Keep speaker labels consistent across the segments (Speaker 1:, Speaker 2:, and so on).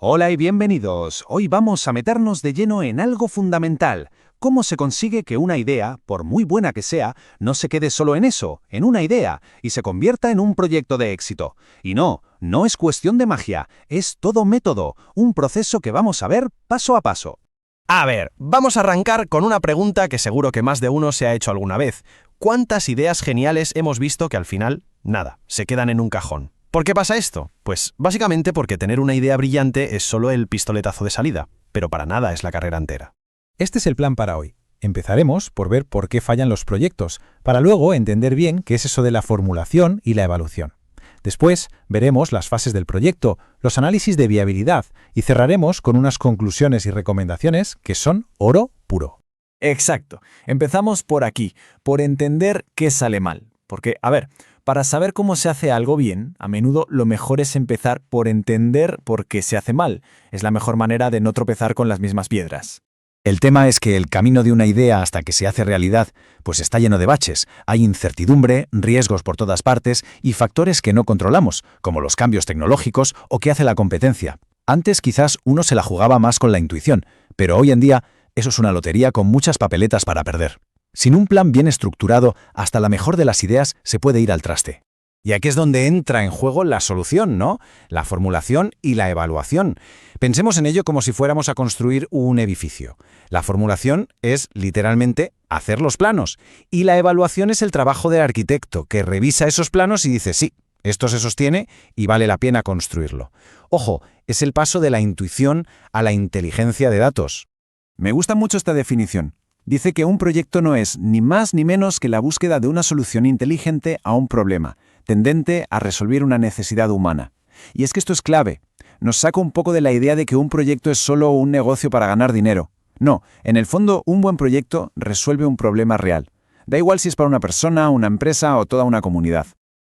Speaker 1: Hola y bienvenidos. Hoy vamos a meternos de lleno en algo fundamental. ¿Cómo se consigue que una idea, por muy buena que sea, no se quede solo en eso, en una idea, y se convierta en un proyecto de éxito? Y no es cuestión de magia, es todo método, un proceso que vamos a ver paso a paso.
Speaker 2: A ver, vamos a arrancar con una pregunta que seguro que más de uno se ha hecho alguna vez. ¿Cuántas ideas geniales hemos visto que al final, nada, se quedan en un cajón? ¿Por qué pasa esto? Pues básicamente porque tener una idea brillante es solo el pistoletazo de salida, pero para nada es la carrera entera.
Speaker 3: Este es el plan para hoy. Empezaremos por ver por qué fallan los proyectos, para luego entender bien qué es eso de la formulación y la evaluación. Después veremos las fases del proyecto, los análisis de viabilidad y cerraremos con unas conclusiones y recomendaciones que son oro puro.
Speaker 4: Exacto. Empezamos por aquí, por entender qué sale mal. Porque, para saber cómo se hace algo bien, a menudo lo mejor es empezar por entender por qué se hace mal. Es la mejor manera de no tropezar con las mismas piedras.
Speaker 5: El tema es que el camino de una idea hasta que se hace realidad, pues está lleno de baches. Hay incertidumbre, riesgos por todas partes y factores que no controlamos, como los cambios tecnológicos o qué hace la competencia. Antes quizás uno se la jugaba más con la intuición, pero hoy en día eso es una lotería con muchas papeletas para perder. Sin un plan bien estructurado, hasta la mejor de las ideas se puede ir al traste.
Speaker 1: Y aquí es donde entra en juego la solución, ¿no? La formulación y la evaluación. Pensemos en ello como si fuéramos a construir un edificio. La formulación es, literalmente, hacer los planos. Y la evaluación es el trabajo del arquitecto, que revisa esos planos y dice, sí, esto se sostiene y vale la pena construirlo. Ojo, es el paso de la intuición a la inteligencia de datos.
Speaker 6: Me gusta mucho esta definición. Dice que un proyecto no es ni más ni menos que la búsqueda de una solución inteligente a un problema, tendente a resolver una necesidad humana. Y es que esto es clave. Nos saca un poco de la idea de que un proyecto es solo un negocio para ganar dinero. No, en el fondo, un buen proyecto resuelve un problema real. Da igual si es para una persona, una empresa o toda una comunidad.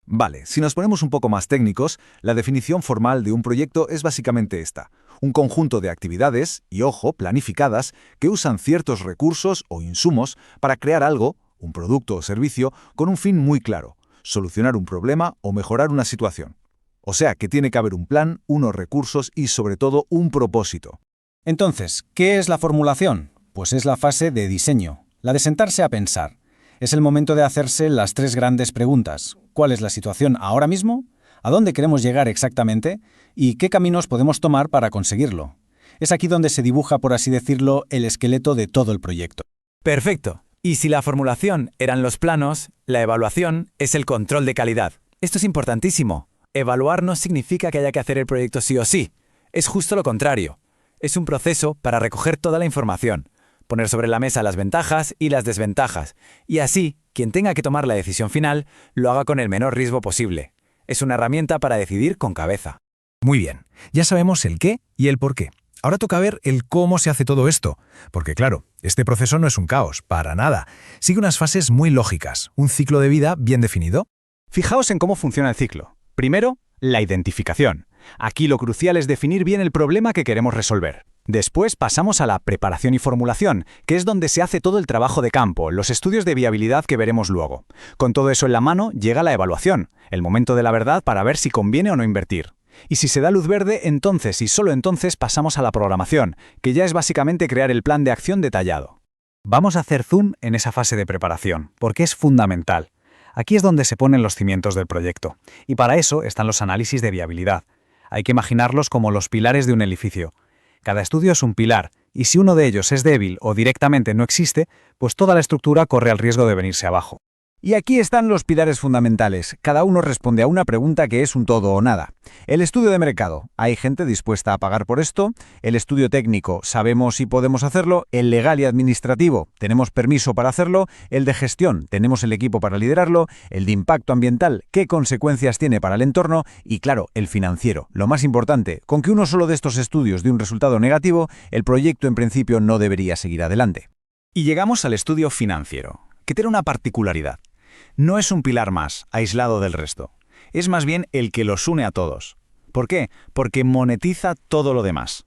Speaker 7: Vale, si nos ponemos un poco más técnicos, la definición formal de un proyecto es básicamente esta: un conjunto de actividades, y ojo, planificadas, que usan ciertos recursos o insumos para crear algo, un producto o servicio, con un fin muy claro: solucionar un problema o mejorar una situación. O sea que tiene que haber un plan, unos recursos y sobre todo un propósito.
Speaker 3: Entonces, ¿qué es la formulación? Pues es la fase de diseño, la de sentarse a pensar. Es el momento de hacerse las tres grandes preguntas. ¿Cuál es la situación ahora mismo? ¿A dónde queremos llegar exactamente? ¿Y qué caminos podemos tomar para conseguirlo? Es aquí donde se dibuja, por así decirlo, el esqueleto de todo el proyecto.
Speaker 4: Perfecto. Y si la formulación eran los planos, la evaluación es el control de calidad. Esto es importantísimo. Evaluar no significa que haya que hacer el proyecto sí o sí. Es justo lo contrario. Es un proceso para recoger toda la información, poner sobre la mesa las ventajas y las desventajas, y así, quien tenga que tomar la decisión final, lo haga con el menor riesgo posible. Es una herramienta para decidir con cabeza.
Speaker 5: Muy bien, ya sabemos el qué y el por qué. Ahora toca ver el cómo se hace todo esto, porque claro, este proceso no es un caos, para nada. Sigue unas fases muy lógicas, un ciclo de vida bien definido.
Speaker 1: Fijaos en cómo funciona el ciclo. Primero, la identificación. Aquí lo crucial es definir bien el problema que queremos resolver. Después pasamos a la preparación y formulación, que es donde se hace todo el trabajo de campo, los estudios de viabilidad que veremos luego. Con todo eso en la mano llega la evaluación, el momento de la verdad para ver si conviene o no invertir. Y si se da luz verde, entonces y solo entonces pasamos a la programación, que ya es básicamente crear el plan de acción detallado. Vamos a hacer zoom en esa fase de preparación, porque es fundamental. Aquí es donde se ponen los cimientos del proyecto, y para eso están los análisis de viabilidad. Hay que imaginarlos como los pilares de un edificio. Cada estudio es un pilar, y si uno de ellos es débil o directamente no existe, pues toda la estructura corre el riesgo de venirse abajo.
Speaker 6: Y aquí están los pilares fundamentales. Cada uno responde a una pregunta que es un todo o nada. El estudio de mercado. ¿Hay gente dispuesta a pagar por esto? El estudio técnico. ¿Sabemos si podemos hacerlo? El legal y administrativo. ¿Tenemos permiso para hacerlo? El de gestión. ¿Tenemos el equipo para liderarlo? El de impacto ambiental. ¿Qué consecuencias tiene para el entorno? Y claro, el financiero. Lo más importante, con que uno solo de estos estudios dé un resultado negativo, el proyecto en principio no debería seguir adelante.
Speaker 1: Y llegamos al estudio financiero, que tiene una particularidad. No es un pilar más, aislado del resto. Es más bien el que los une a todos. ¿Por qué? Porque monetiza todo lo demás.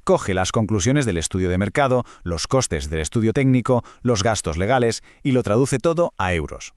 Speaker 1: Coge las conclusiones del estudio de mercado, los costes del estudio técnico, los gastos legales y lo traduce todo a euros.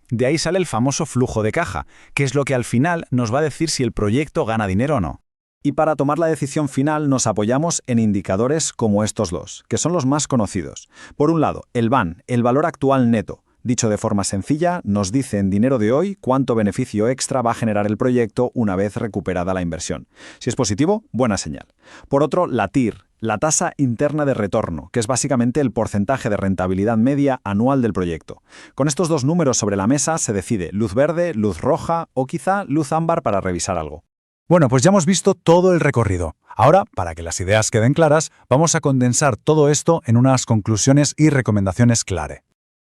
Speaker 1: De ahí sale el famoso flujo de caja, que es lo que al final nos va a decir si el proyecto gana dinero o no.
Speaker 6: Y para tomar la decisión final nos apoyamos en indicadores como estos dos, que son los más conocidos. Por un lado, el VAN, el valor actual neto. Dicho de forma sencilla, nos dice en dinero de hoy cuánto beneficio extra va a generar el proyecto una vez recuperada la inversión. Si es positivo, buena señal. Por otro, la TIR, la tasa interna de retorno, que es básicamente el porcentaje de rentabilidad media anual del proyecto. Con estos dos números sobre la mesa se decide luz verde, luz roja o quizá luz ámbar para revisar algo.
Speaker 1: Bueno, pues ya hemos visto todo el recorrido. Ahora, para que las ideas queden claras, vamos a condensar todo esto en unas conclusiones y recomendaciones clave.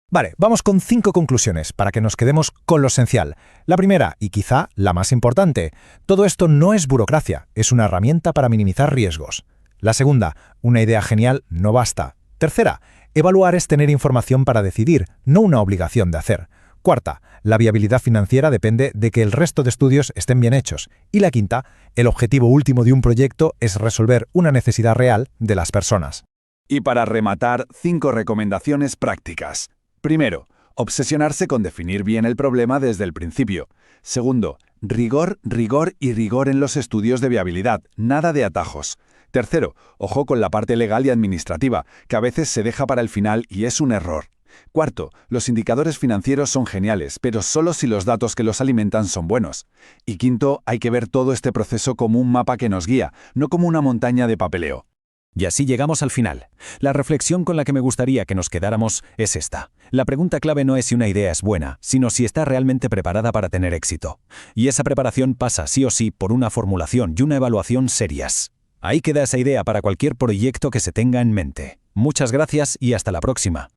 Speaker 8: Vale, vamos con 5 conclusiones para que nos quedemos con lo esencial. La primera, y quizá la más importante, todo esto no es burocracia, es una herramienta para minimizar riesgos. La segunda, una idea genial no basta. Tercera, evaluar es tener información para decidir, no una obligación de hacer. Cuarta, la viabilidad financiera depende de que el resto de estudios estén bien hechos. Y la quinta, el objetivo último de un proyecto es resolver una necesidad real de las personas.
Speaker 7: Y para rematar, 5 recomendaciones prácticas. Primero, obsesionarse con definir bien el problema desde el principio. Segundo, rigor, rigor y rigor en los estudios de viabilidad, nada de atajos. Tercero, ojo con la parte legal y administrativa, que a veces se deja para el final y es un error. Cuarto, los indicadores financieros son geniales, pero solo si los datos que los alimentan son buenos. Y quinto, hay que ver todo este proceso como un mapa que nos guía, no como una montaña de papeleo.
Speaker 4: Y así llegamos al final. La reflexión con la que me gustaría que nos quedáramos es esta. La pregunta clave no es si una idea es buena, sino si está realmente preparada para tener éxito. Y esa preparación pasa sí o sí por una formulación y una evaluación serias. Ahí queda esa idea para cualquier proyecto que se tenga en mente. Muchas gracias y hasta la próxima.